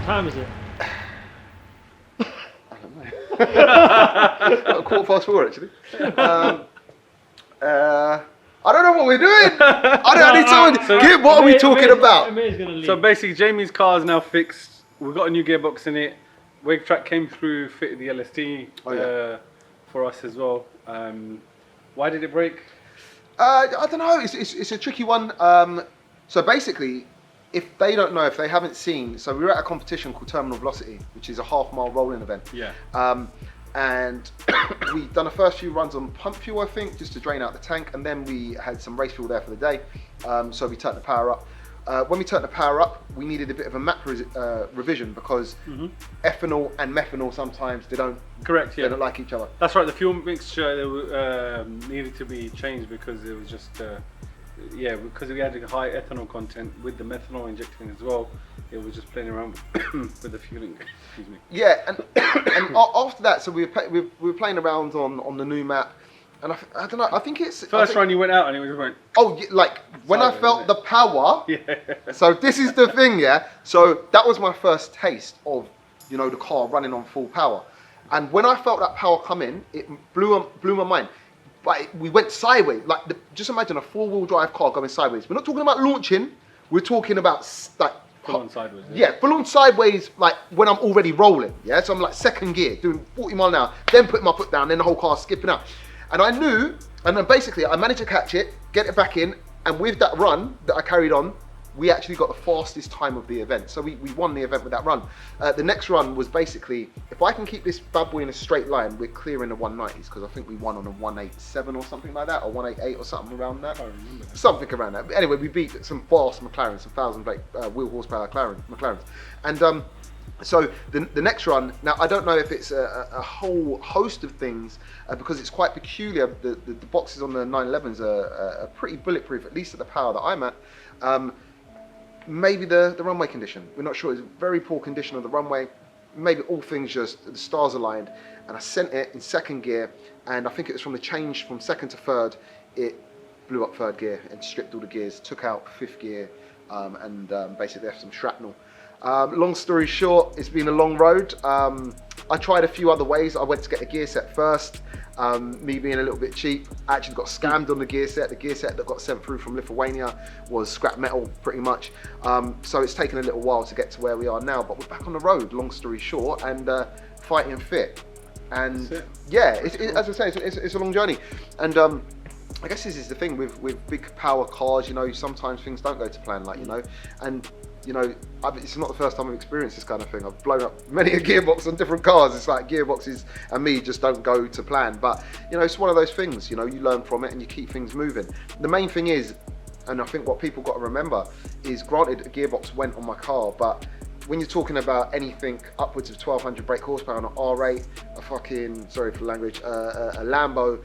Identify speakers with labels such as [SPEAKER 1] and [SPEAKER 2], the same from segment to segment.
[SPEAKER 1] time is it?
[SPEAKER 2] I don't know. 4:15 actually. I don't know what we're doing. I need someone. What are we talking about?
[SPEAKER 3] So basically, Jamie's car is now fixed. We've got a new gearbox in it. Wake Track came through, fitted the LSD for us as well. Why did it break?
[SPEAKER 2] I don't know. It's a tricky one. So basically, if they don't know, if they haven't seen, so we were at a competition called Terminal Velocity, which is a half-mile rolling event.
[SPEAKER 3] Yeah.
[SPEAKER 2] And we'd done the first few runs on pump fuel, I think, just to drain out the tank, and then we had some race fuel there for the day. So we turned the power up. When we turned the power up, we needed a bit of a map revision because ethanol and methanol sometimes they don't like each other.
[SPEAKER 3] That's right. The fuel mixture needed to be changed because it was just because we had a high ethanol content with the methanol injecting as well. It was just playing around with the fueling. Excuse me.
[SPEAKER 2] Yeah, and after that, so we were playing around on the new map. And I don't know, I think it's...
[SPEAKER 3] First run you went out and it just went...
[SPEAKER 2] Oh, like, when I felt the power... Yeah. So this is the thing, yeah? So that was my first taste of, the car running on full power. And when I felt that power come in, it blew my mind. Like, we went sideways. Like, just imagine a four-wheel drive car going sideways. We're not talking about launching. We're talking about, like...
[SPEAKER 3] Full on sideways.
[SPEAKER 2] Yeah, full on sideways, like, when I'm already rolling, yeah? So I'm, like, second gear, doing 40 mile an hour, then putting my foot down, then the whole car's skipping out. And I knew, and then basically I managed to catch it, get it back in, and with that run that I carried on, we actually got the fastest time of the event. So we won the event with that run. The next run was basically, if I can keep this bad boy in a straight line, we're clearing the 190s, because I think we won on a 187 or something like that, or 188 or something around that.
[SPEAKER 3] I remember that.
[SPEAKER 2] Something around that. Anyway, we beat some fast McLarens, some 1,000 wheel horsepower McLarens. And so the next run, now I don't know if it's a whole host of things because it's quite peculiar. The boxes on the 911s are pretty bulletproof, at least at the power that I'm at. Maybe the runway condition. We're not sure. It's a very poor condition of the runway. Maybe all things just, the stars aligned. And I sent it in second gear, and I think it was from the change from second to third, it blew up third gear and stripped all the gears, took out fifth gear, and basically left some shrapnel. Long story short, it's been a long road. I tried a few other ways. I went to get a gear set first. Me being a little bit cheap, I actually got scammed on the gear set. The gear set that got sent through from Lithuania was scrap metal, pretty much. So it's taken a little while to get to where we are now, but we're back on the road, long story short, and fighting fit. And yeah, as I say, it's a long journey. And I guess this is the thing with big power cars, sometimes things don't go to plan, and it's not the first time I've experienced this kind of thing. I've blown up many a gearbox on different cars. It's like gearboxes and me just don't go to plan. But, it's one of those things, you learn from it and you keep things moving. The main thing is, and I think what people got to remember is, granted, a gearbox went on my car, but when you're talking about anything upwards of 1,200 brake horsepower on an R8, a fucking, sorry for the language, a Lambo,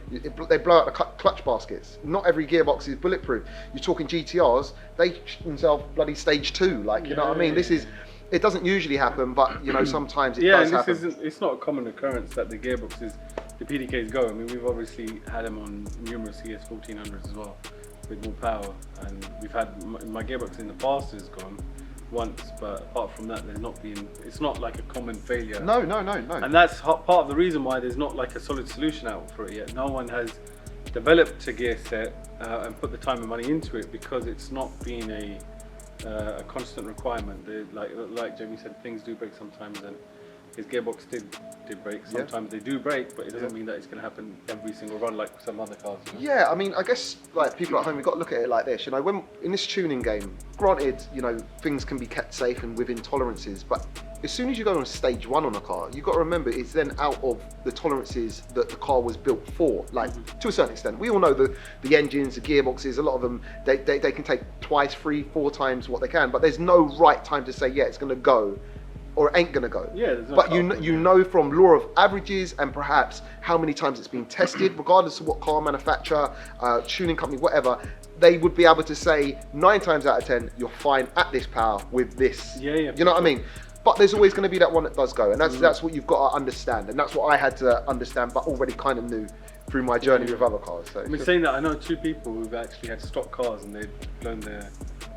[SPEAKER 2] they blow out the clutch baskets. Not every gearbox is bulletproof. You're talking GTRs, they themselves bloody stage 2, you know what I mean? It doesn't usually happen, but sometimes it does happen.
[SPEAKER 3] It's not a common occurrence that the gearboxes, the PDKs go. I mean, we've obviously had them on numerous ES1400s as well, with more power, and we've had, my gearbox in the past has gone once, but apart from that, it's not like a common failure.
[SPEAKER 2] No.
[SPEAKER 3] And that's part of the reason why there's not like a solid solution out for it yet. No one has developed a gear set and put the time and money into it, because it's not been a constant requirement. Like Jamie said, things do break sometimes, and his gearbox did break. Sometimes they do break, but it doesn't mean that it's going to happen every single run like some other cars.
[SPEAKER 2] Yeah, I mean, I guess like people at home, we've got to look at it like this. When in this tuning game, granted, things can be kept safe and within tolerances, but as soon as you go on stage 1 on a car, you've got to remember it's then out of the tolerances that the car was built for. To a certain extent, we all know the engines, the gearboxes, a lot of them, they can take twice, 3, 4 times what they can, but there's no right time to say, yeah, it's going to go or it ain't gonna go.
[SPEAKER 3] Yeah, there's no
[SPEAKER 2] but you know from law of averages and perhaps how many times it's been tested, regardless of what car manufacturer, tuning company, whatever, they would be able to say 9 times out of 10 you're fine at this power with this.
[SPEAKER 3] Yeah.
[SPEAKER 2] You know what I mean? But there's always going to be that one that does go, and that's what you've got to understand, and that's what I had to understand, but already kind of knew through my journey with other cars. So
[SPEAKER 3] I mean, saying that, I know 2 people who've actually had stock cars and they've blown their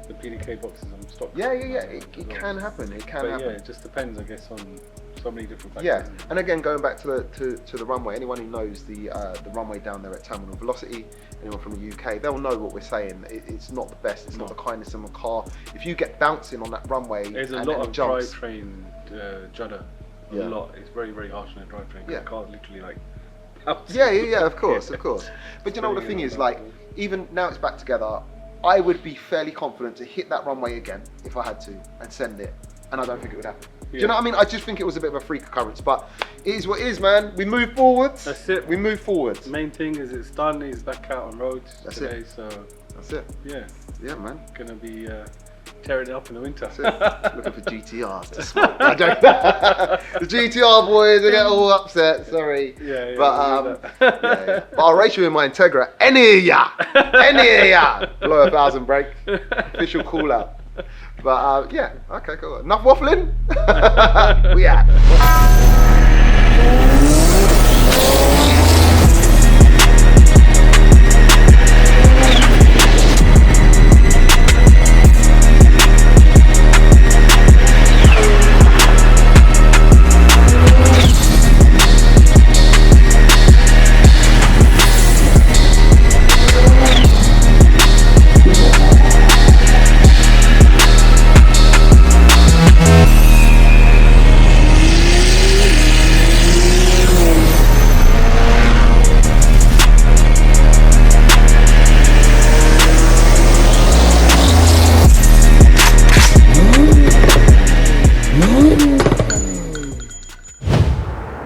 [SPEAKER 3] the PDK boxes on stock.
[SPEAKER 2] Yeah. It can happen. It can happen.
[SPEAKER 3] Yeah, it just depends, I guess, on so many different factors.
[SPEAKER 2] Yeah, and again, going back to the runway, anyone who knows the runway down there at Terminal Velocity, anyone from the UK, they'll know what we're saying. It's not the best. It's not the kindness of a car. If you get bouncing on that runway,
[SPEAKER 3] there's a
[SPEAKER 2] and
[SPEAKER 3] lot of
[SPEAKER 2] jumps,
[SPEAKER 3] drivetrain judder. A lot. It's very, very harsh on the drivetrain.
[SPEAKER 2] Yeah.
[SPEAKER 3] The car's literally like.
[SPEAKER 2] Yeah. Of course. But you know what the thing is, like, even now it's back together, I would be fairly confident to hit that runway again if I had to and send it, and I don't think it would happen. Do you know what I mean? I just think it was a bit of a freak occurrence, but it is what it is, man. We move forward.
[SPEAKER 3] That's it.
[SPEAKER 2] We move forward.
[SPEAKER 3] The main thing is it's done. He's back out on roads today, so
[SPEAKER 2] that's it. Yeah, man.
[SPEAKER 3] Gonna be tearing it up in the winter.
[SPEAKER 2] That's it. Looking for GTRs to smoke. The GTR boys, they get all upset. Sorry. But I'll race you in my Integra. Any of ya, blow 1,000 brake. Official call out. But yeah, okay, cool. Enough waffling. We out.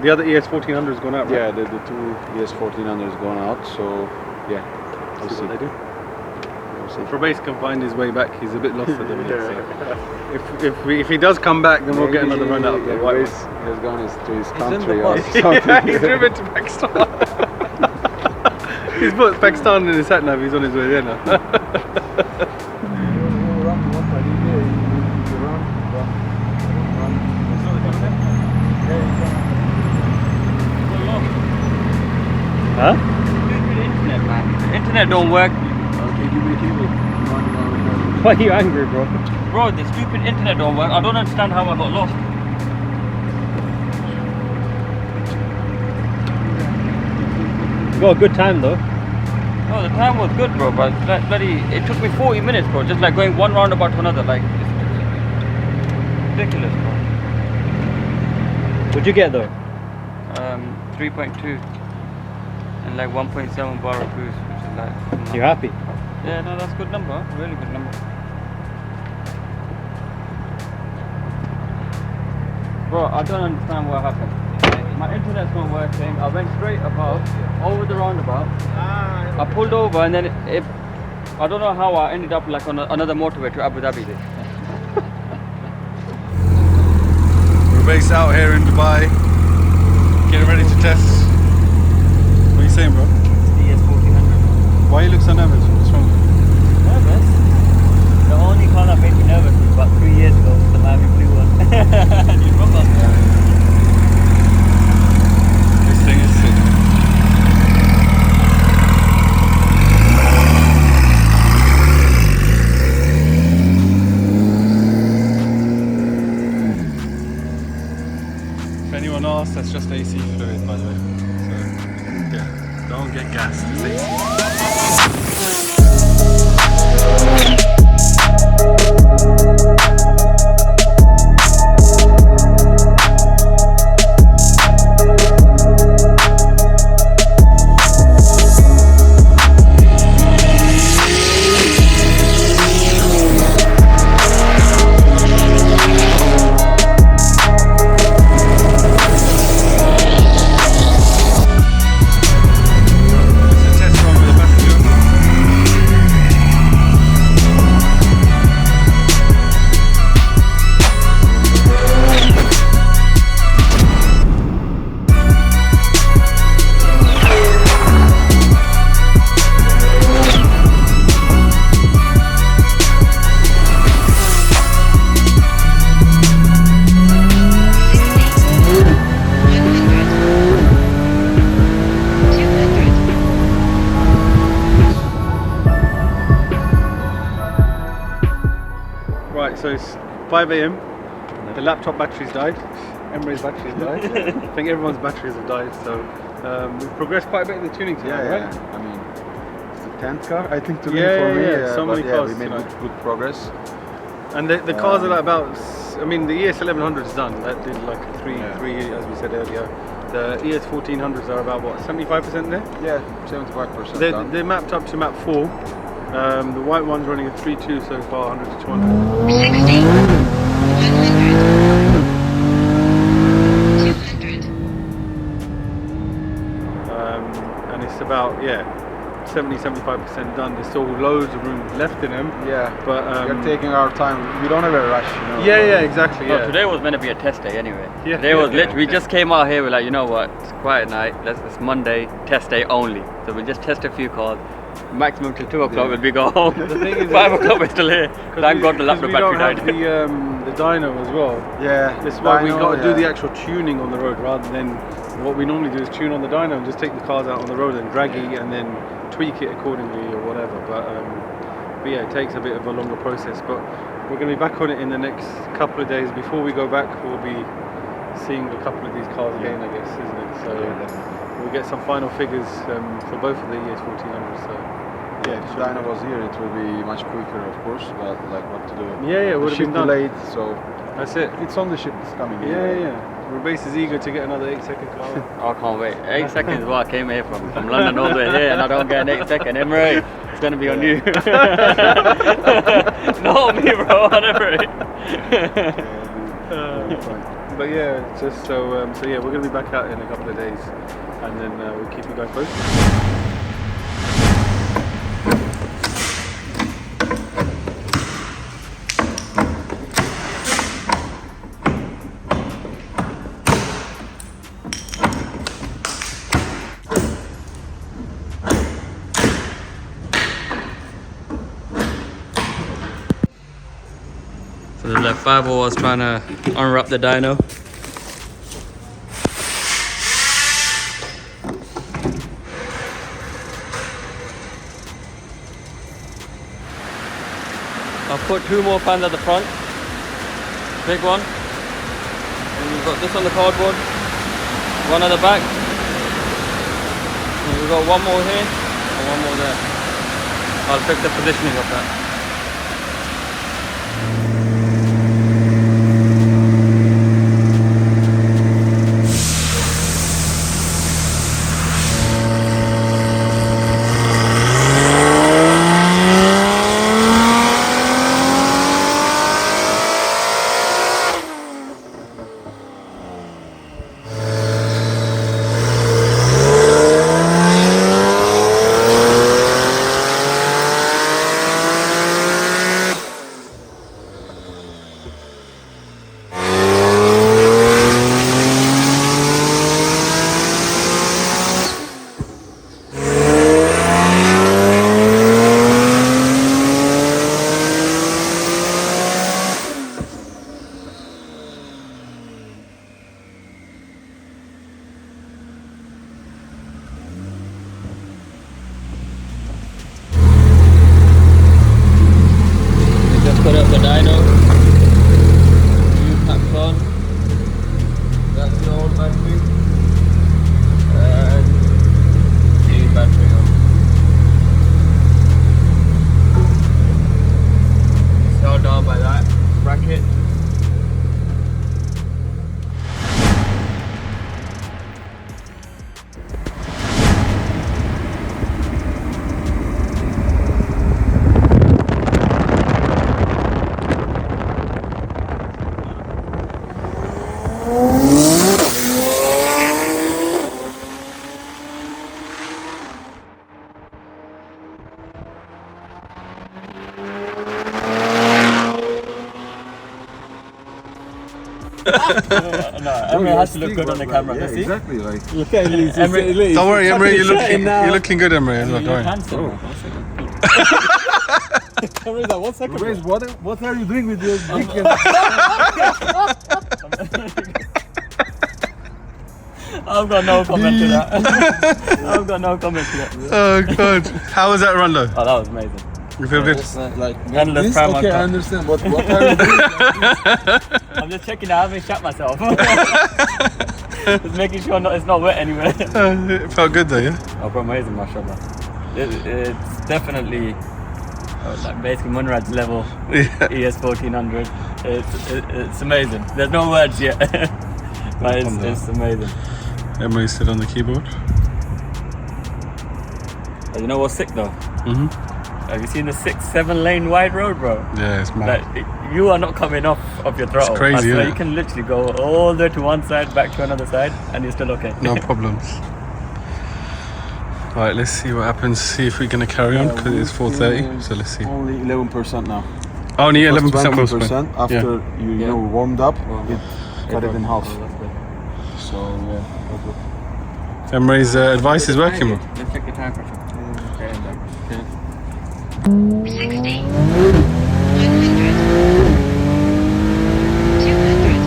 [SPEAKER 3] The other ES1400 has gone out, right?
[SPEAKER 1] Yeah, the two ES1400 has gone out, so yeah, we'll see.
[SPEAKER 3] What they do. Probase can find his way back. He's a bit lost at the minute. So if he does come back, then we'll get another run out of the white
[SPEAKER 1] He has gone to his country or something.
[SPEAKER 3] Yeah, he's driven to Pakistan. He's put Pakistan in his sat nav. He's on his way there now. Huh?
[SPEAKER 4] Stupid internet, man. The internet don't work.
[SPEAKER 3] Why are you angry, bro?
[SPEAKER 4] Bro, the stupid internet don't work. I don't understand how I got lost.
[SPEAKER 3] You got a good time though.
[SPEAKER 4] No, the time was good, bro, but like, bloody, it took me 40 minutes, bro, just like going one roundabout to another, like, it's ridiculous, bro.
[SPEAKER 3] What'd you get though?
[SPEAKER 4] 3.2 and like 1.7 bar of cruise, which is like...
[SPEAKER 3] You happy?
[SPEAKER 4] Yeah, no, that's a good number, really good number. Bro, I don't understand what happened. My internet's not working. I went straight above, over the roundabout. I pulled over and then I don't know how I ended up like on another motorway to Abu Dhabi.
[SPEAKER 3] We're based out here in Dubai, getting ready to test. What are you saying, bro?
[SPEAKER 4] It's the ES1400.
[SPEAKER 3] Why you look so nervous? What's wrong?
[SPEAKER 4] Nervous? The only car that made me nervous was about 3 years ago, the Miami Blue one. Do you remember?
[SPEAKER 3] This thing is sick. If anyone asks, that's just AC fluid, by the way. So, yeah, don't get gassed. It's AC. 5 a.m. The laptop batteries died. Emre's batteries died. I think everyone's batteries have died. So we've progressed quite a bit in the tuning today, right?
[SPEAKER 1] I mean, it's the 10th car, I think, today for me.
[SPEAKER 3] So many cars
[SPEAKER 1] we made good progress.
[SPEAKER 3] And the cars are like about, I mean, the ES1100 is done. That did like three, as we said earlier. The ES1400s are about what, 75% there?
[SPEAKER 1] Yeah, 75%.
[SPEAKER 3] They're mapped up to map 4. The white one's running a 3.2 so far, 100 to 200.
[SPEAKER 5] 60, 100, 200.
[SPEAKER 3] And it's about 70-75% done. There's still loads of room left in them.
[SPEAKER 1] Yeah,
[SPEAKER 3] but
[SPEAKER 1] we're taking our time. We don't have a rush, you know.
[SPEAKER 3] Yeah, exactly.
[SPEAKER 4] Well, today was meant to be a test day anyway.
[SPEAKER 3] Yeah,
[SPEAKER 4] today was literally, we just came out here. We're like, you know what? It's quiet night. It's Monday, test day only. So we just test a few cars. Maximum till 2 o'clock when we go home.
[SPEAKER 3] The thing is,
[SPEAKER 4] 5 o'clock we're still here. Thank God the laptop battery died.
[SPEAKER 3] We don't have the dyno as well.
[SPEAKER 1] Yeah,
[SPEAKER 3] This is why we got to do the actual tuning on the road rather than what we normally do is tune on the dyno and just take the cars out on the road and drag it and then tweak it accordingly or whatever. But yeah, it takes a bit of a longer process. But we're going to be back on it in the next couple of days. Before we go back, we'll be seeing a couple of these cars again, I guess, isn't it? So we'll get some final figures for both of the ES1400s. So
[SPEAKER 1] yeah, if dyno was here, it will be much quicker, of course. But like, what to do?
[SPEAKER 3] Yeah, it would
[SPEAKER 1] the
[SPEAKER 3] have
[SPEAKER 1] ship
[SPEAKER 3] been done.
[SPEAKER 1] delayed, so
[SPEAKER 3] That's it.
[SPEAKER 1] it's on the ship. It's coming.
[SPEAKER 3] Yeah. Rebase is eager to get another 8-second car.
[SPEAKER 4] I can't wait. 8 seconds is what I came here from London all the way here, and I don't get an 8-second. Emre, it's gonna be on you. Not me, bro. On Emre.
[SPEAKER 3] But yeah, just so yeah, we're gonna be back out in a couple of days, and then we'll keep you guys posted.
[SPEAKER 4] So the left 5 was trying to unwrap the dyno. I'll put 2 more fans at the front. Big one. And we've got this on the cardboard. 1 at the back. And we've got 1 more here and 1 more there. I'll fix the positioning of that. Put up the dyno, new packs on, that's the old battery, and new battery on. It's held down by that bracket. No, Emre has to look good on the camera.
[SPEAKER 1] Yeah,
[SPEAKER 4] See?
[SPEAKER 1] exactly. Like,
[SPEAKER 6] Look at him.
[SPEAKER 4] Emre,
[SPEAKER 3] Don't worry, Emre,
[SPEAKER 6] you're
[SPEAKER 3] looking good, Emre. As well.
[SPEAKER 4] you're handsome.
[SPEAKER 6] Emre's like, 1 second.
[SPEAKER 1] Where's what are you doing with your dick?
[SPEAKER 4] I've got no comment to that. I've got no comment to that.
[SPEAKER 3] Oh god, how was that run though?
[SPEAKER 4] Oh, that was amazing.
[SPEAKER 1] You feel good?
[SPEAKER 6] Like
[SPEAKER 4] Endless
[SPEAKER 6] this?
[SPEAKER 4] time
[SPEAKER 6] Okay,
[SPEAKER 4] on
[SPEAKER 6] I
[SPEAKER 4] top.
[SPEAKER 6] understand. What are you doing?
[SPEAKER 4] I'm just checking I haven't shot myself. Just making sure it's not wet anywhere.
[SPEAKER 1] It felt good though, yeah?
[SPEAKER 4] Oh, bro, amazing, mashallah. It's definitely like basically Munrad's level.
[SPEAKER 1] Yeah.
[SPEAKER 4] ES1400. It's amazing. There's no words yet, but it's amazing.
[SPEAKER 1] Emily sit on the keyboard.
[SPEAKER 4] You know what's sick though?
[SPEAKER 1] Mm-hmm.
[SPEAKER 4] Have you seen the 6-7 lane wide road, bro?
[SPEAKER 1] Yeah, it's mad.
[SPEAKER 4] Like you are not coming off of your throttle.
[SPEAKER 1] crazy,
[SPEAKER 4] I swear,
[SPEAKER 1] yeah.
[SPEAKER 4] you can literally go all the way to one side, back to another side, and you're still okay.
[SPEAKER 1] No problems. Alright, let's see what happens. See if we're going to carry on because it's 4:30. So let's see.
[SPEAKER 6] Only 11% now.
[SPEAKER 1] Only
[SPEAKER 6] It was
[SPEAKER 1] 11% was
[SPEAKER 6] 20% after you know warmed up. It cut it in half.
[SPEAKER 4] Oh, that's good.
[SPEAKER 6] So yeah, that's good.
[SPEAKER 1] Emre's advice is working, bro.
[SPEAKER 4] Let's check your tire pressure. Okay, okay.
[SPEAKER 7] 60, 100, 200.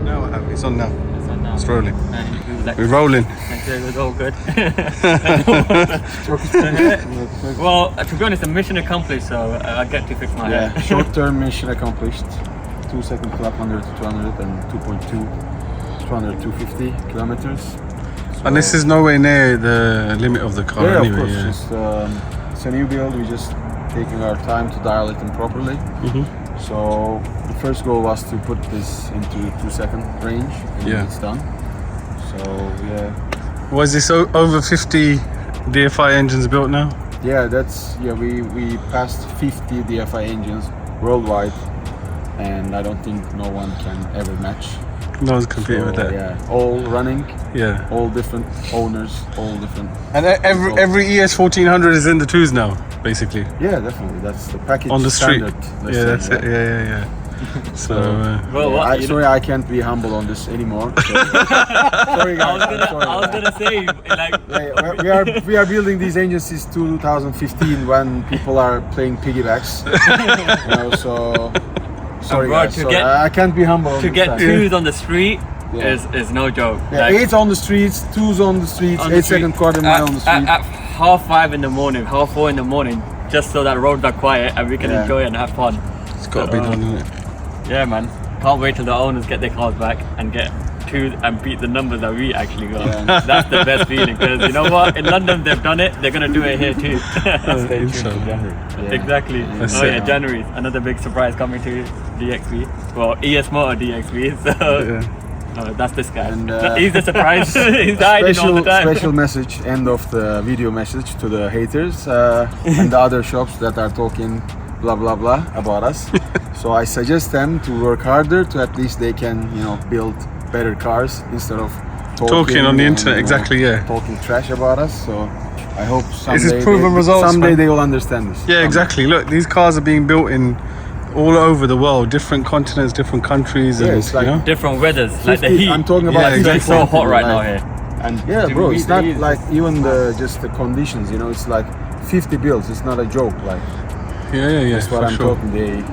[SPEAKER 1] Now what happened? It's on now.
[SPEAKER 4] It's on now.
[SPEAKER 1] It's rolling.
[SPEAKER 4] And we was like,
[SPEAKER 1] We're rolling.
[SPEAKER 4] it was all good. Well, to be honest, the mission accomplished, so I get to fix my
[SPEAKER 6] Yeah,
[SPEAKER 4] hair.
[SPEAKER 6] short-term mission accomplished. 2-second clap 100 to 200 and 2.2, 200 250 kilometers.
[SPEAKER 1] And this is nowhere near the limit of the car
[SPEAKER 6] Yeah,
[SPEAKER 1] anyway.
[SPEAKER 6] of course.
[SPEAKER 1] Yeah.
[SPEAKER 6] Just, it's a new build. We're just taking our time to dial it in properly.
[SPEAKER 1] Mhm.
[SPEAKER 6] So the first goal was to put this into 2-second range, and
[SPEAKER 1] Yeah.
[SPEAKER 6] it's done. So yeah,
[SPEAKER 1] Was this over 50 DFI engines built now?
[SPEAKER 6] yeah, that's We passed 50 DFI engines worldwide, and I don't think no one can ever match.
[SPEAKER 1] No one's competing with that.
[SPEAKER 6] Yeah, all running,
[SPEAKER 1] Yeah.
[SPEAKER 6] all different owners, all different.
[SPEAKER 1] And every ES1400 is in the twos now, basically.
[SPEAKER 6] Yeah, definitely. That's the package
[SPEAKER 1] On the street.
[SPEAKER 6] standard, let's
[SPEAKER 1] Yeah,
[SPEAKER 6] say,
[SPEAKER 1] that's it. Yeah. So,
[SPEAKER 4] Well,
[SPEAKER 6] Yeah,
[SPEAKER 4] what?
[SPEAKER 6] sorry, I can't be humble on this anymore. So. Sorry, guys.
[SPEAKER 4] I was gonna say, like,
[SPEAKER 6] Hey, we are building these engines since 2015 when people are playing piggybacks. You know, so sorry,
[SPEAKER 4] bro,
[SPEAKER 6] guys.
[SPEAKER 4] to
[SPEAKER 6] Sorry,
[SPEAKER 4] get-
[SPEAKER 6] I can't be humble. on
[SPEAKER 4] to
[SPEAKER 6] this
[SPEAKER 4] get
[SPEAKER 6] time.
[SPEAKER 4] twos on the street
[SPEAKER 6] Yeah.
[SPEAKER 4] is no joke.
[SPEAKER 6] Yeah,
[SPEAKER 4] Like,
[SPEAKER 6] 8 on the streets, 2s on the streets,
[SPEAKER 4] on the
[SPEAKER 6] 8-second
[SPEAKER 4] street,
[SPEAKER 6] quarter mile on the street.
[SPEAKER 4] At 5:30 in the morning, 4:30 in the morning, just so that roads are quiet and we can
[SPEAKER 6] Yeah.
[SPEAKER 4] enjoy it and have fun.
[SPEAKER 1] it's got to be done, isn't it?
[SPEAKER 4] Yeah, man. Can't wait till the owners get their cars back and get twos and beat the numbers that we actually got.
[SPEAKER 6] Yeah.
[SPEAKER 4] That's the best feeling, because you know what? In London they've done it. They're gonna do it here too.
[SPEAKER 1] Inshallah.
[SPEAKER 6] Yeah.
[SPEAKER 4] Exactly.
[SPEAKER 1] That's
[SPEAKER 4] Oh
[SPEAKER 1] it.
[SPEAKER 4] yeah, January. Another big surprise coming to DXV. Well, ESMOTOR DXV. So
[SPEAKER 1] Yeah.
[SPEAKER 4] that's this guy.
[SPEAKER 6] And,
[SPEAKER 4] He's the surprise. He's hiding all the time.
[SPEAKER 6] Special message, end of the video message to the haters and the other shops that are talking blah blah blah about us. So I suggest them to work harder to at least they can, build better cars instead of
[SPEAKER 1] Talking on the internet, exactly, yeah.
[SPEAKER 6] talking trash about us. So I hope someday
[SPEAKER 1] proven results,
[SPEAKER 6] someday
[SPEAKER 1] man.
[SPEAKER 6] they will understand this.
[SPEAKER 1] Yeah, exactly. Look, these cars are being built in all over the world, different continents, different countries,
[SPEAKER 6] Yeah,
[SPEAKER 1] and
[SPEAKER 6] it's like-
[SPEAKER 1] you know?
[SPEAKER 4] Different weathers, like the
[SPEAKER 6] 50
[SPEAKER 4] heat.
[SPEAKER 6] I'm talking about
[SPEAKER 1] Yeah,
[SPEAKER 4] It's
[SPEAKER 1] exactly.
[SPEAKER 4] so hot right now
[SPEAKER 6] like-
[SPEAKER 4] here.
[SPEAKER 6] And yeah,
[SPEAKER 4] To
[SPEAKER 6] bro,
[SPEAKER 4] meet
[SPEAKER 6] it's not
[SPEAKER 4] these-
[SPEAKER 6] like even just the conditions, it's like 50 builds. It's not a joke. Like
[SPEAKER 1] Yeah,
[SPEAKER 6] that's what
[SPEAKER 1] for
[SPEAKER 6] I'm
[SPEAKER 1] sure.
[SPEAKER 6] talking.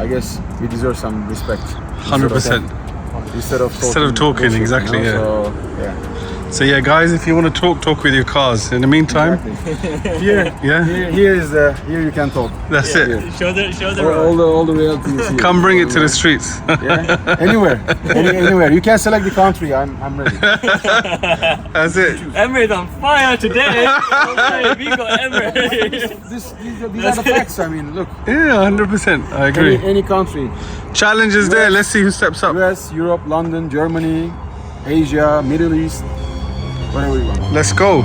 [SPEAKER 6] I guess we deserve some respect.
[SPEAKER 1] 100%.
[SPEAKER 6] Instead of
[SPEAKER 1] talking,
[SPEAKER 6] bullshit,
[SPEAKER 1] exactly, yeah.
[SPEAKER 6] So, yeah.
[SPEAKER 1] So yeah, guys, if you want to talk with your cars. In the meantime,
[SPEAKER 6] Exactly. Here,
[SPEAKER 1] yeah,
[SPEAKER 6] here you can talk.
[SPEAKER 1] that's it.
[SPEAKER 4] Show the
[SPEAKER 6] All the reality is here.
[SPEAKER 1] Come bring it to the streets.
[SPEAKER 6] Yeah, anywhere, anywhere. You can select the country. I'm ready.
[SPEAKER 1] That's it.
[SPEAKER 4] Emira's on fire today. Okay, we got Emirates.
[SPEAKER 6] These are the facts. I mean, look,
[SPEAKER 1] Yeah, 100%. I agree.
[SPEAKER 6] any country.
[SPEAKER 1] Challenge is there. Let's see who steps up.
[SPEAKER 6] US, Europe, London, Germany, Asia, Middle East, whatever you want.
[SPEAKER 1] Let's go.